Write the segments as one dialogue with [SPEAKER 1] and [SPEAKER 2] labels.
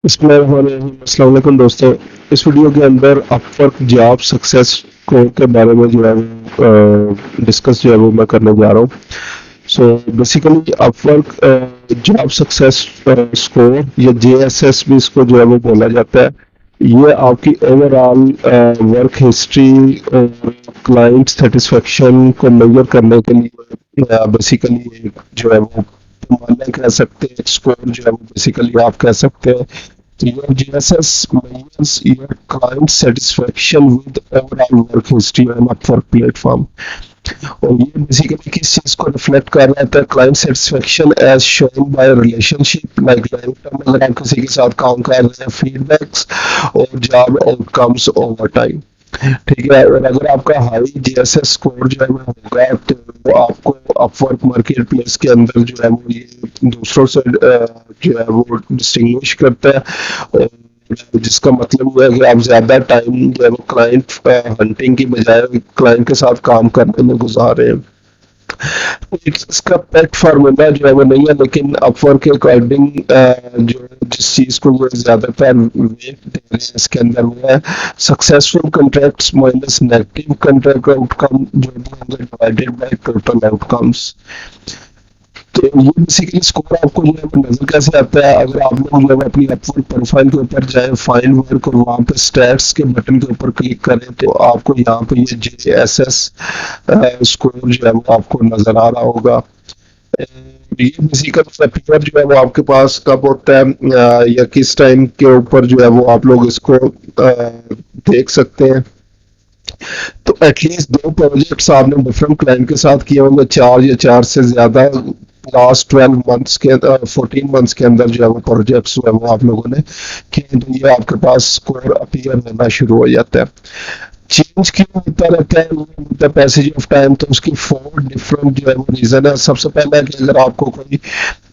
[SPEAKER 1] अस्सलाम वालेकुम दोस्तों। इस वीडियो के अंदर अपवर्क जॉब सक्सेस स्कोर के बारे में जो है वो डिस्कस जो है वो मैं करने जा रहा हूँ। So basically Upwork job success score या जेएसएस भी इसको जो है वो बोला जाता है। ये आपकी ओवरऑल वर्क हिस्ट्री और क्लाइंट सेटिस्फेक्शन को मेजर करने के लिए बेसिकली जो है वो पैमाना कह सकते हैं, स्कोर जो है वो बेसिकली आप कह सकते हैं। तो your GSS measures your client satisfaction with overall work history on Upwork platform। और ये बेसिकली किस चीज को रिफ्लेक्ट कर रहा है? Client satisfaction as shown by relationship, like long term अगर आप किसी के साथ काम कर रहे हैं, फीडबैक्स और जॉब आउटकम्स ओवर टाइम। ठीक है, और अगर आपका हाई जीएसएस स्कोर जो है वो होगा तो आपको अपवर्क मार्केट प्लेस के अंदर जो है वो ये दूसरों से जो है वो डिस्टिंग्विश करता है। और जिसका मतलब हुआ है कि आप ज्यादा टाइम जो है वो क्लाइंट हंटिंग की बजाय क्लाइंट के साथ काम करने में गुजार रहे हैं। इसका पेट फार्मूला जो है वो नहीं है, लेकिन अपवर्क के अकॉर्डिंग जो जिस चीज को वो ज्यादातर वेट दे रहे हैं इसके अंदर वो है successful contracts minus negative contract outcome जो भी होंगे डिवाइडेड बाय टोटल आउटकम्स। तो ये बेसिकली स्कोर आपको जो है नजर कैसे आता है? अगर आप लोग जो है अपनी अपवर्क प्रोफाइल के ऊपर जाए, फाइंड वर्क और वहाँ पे स्टैट्स के बटन के ऊपर क्लिक करें तो आपको यहाँ पे ये जेएसएस स्कोर जो है वो आपको नजर आ रहा होगा। ये बेसिकली पेपर जो है वो आपके पास कब होता है या किस टाइम के ऊपर जो है वो आप लोग इसको देख सकते हैं। तो एटलीस्ट 2 प्रोजेक्ट्स आपने डिफरेंट क्लाइंट के साथ किए होंगे, 4 या 4 से ज्यादा लास्ट 12 मंथ्स के 14 मंथ्स के अंदर जो है वो प्रोजेक्ट्स जो है वो आप लोगों ने किए, तो ये आपके पास स्कोर अपीयर होना शुरू हो जाता है। चेंज क्यों होता रहता है? होता है पैसेज ऑफ टाइम। तो उसकी 4 डिफरेंट जो है वो रीजन है। सबसे पहला है कि अगर आपको कोई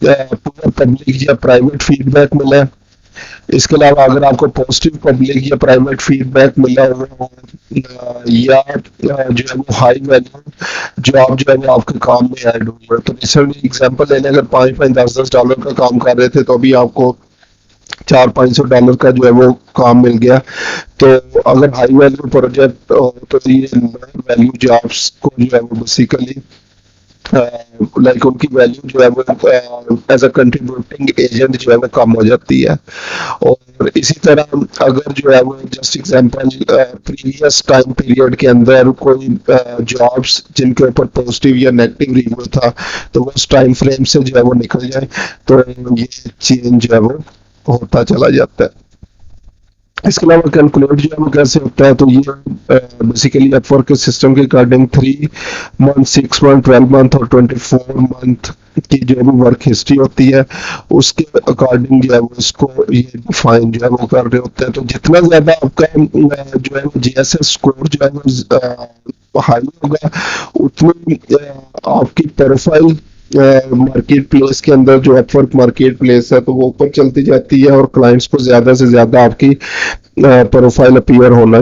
[SPEAKER 1] पूरा पब्लिक या प्राइवेट फीडबैक मिला है, इसके अलावा अगर आपको पॉजिटिव पब्लिक या प्राइवेट फीडबैक मिला हो या जो है वो हाई वैल्यू जॉब जो है वो आपके काम में ऐड हुई है। तो रिसेंटली एग्जांपल लेने, अगर 5 5 10 10 डॉलर का काम कर रहे थे तो अभी आपको 400 500 डॉलर का जो है वो काम मिल गया। तो अगर हाई वैल्यू प्रोजेक्ट हो तो ये वैल्यू जॉब्स को जो है वो बेसिकली लाइक उनकी वैल्यू जो है वो एज अ कंट्रीब्यूटिंग एजेंट जो है वो कम हो जाती है। और इसी तरह अगर जो है वो just example previous time period के अंदर कोई जॉब्स जिनके ऊपर पॉजिटिव या नेगेटिव रिव्यू था तो वो उस टाइम फ्रेम से जो है वो निकल जाए तो ये चेंज जो है वो होता चला जाता है। इसके अलावा कैलकुलेट जो है वो कैसे होता है? तो ये बेसिकली अपवर्क के सिस्टम के अकॉर्डिंग 3 मंथ 6 मंथ 12 मंथ और 24 मंथ की जो भी वर्क हिस्ट्री होती है उसके अकॉर्डिंग जो है वो इसको ये डिफाइन जो है वो कर रहे होते हैं। तो जितना ज्यादा आपका जो है वो जीएसएस स्कोर जो है वो हाई होगा उतनी आपकी प्रोफाइल मार्केट प्लेस के अंदर जो अपवर्क मार्केट प्लेस है तो वो ऊपर चलती जाती है और क्लाइंट्स को ज्यादा से ज्यादा आपकी प्रोफाइल अपीयर होना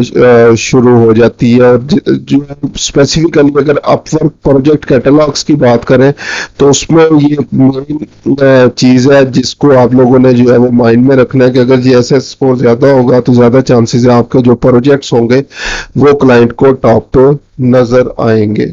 [SPEAKER 1] शुरू हो जाती है। और जो स्पेसिफिकली अगर अपवर्क प्रोजेक्ट कैटलॉग्स की बात करें तो उसमें ये मेन चीज है जिसको आप लोगों ने जो है वो माइंड में रखना है कि अगर जीएसएस स्कोर ज्यादा होगा तो ज्यादा चांसेस है आपके जो प्रोजेक्ट्स होंगे वो क्लाइंट को टॉप पे नजर आएंगे।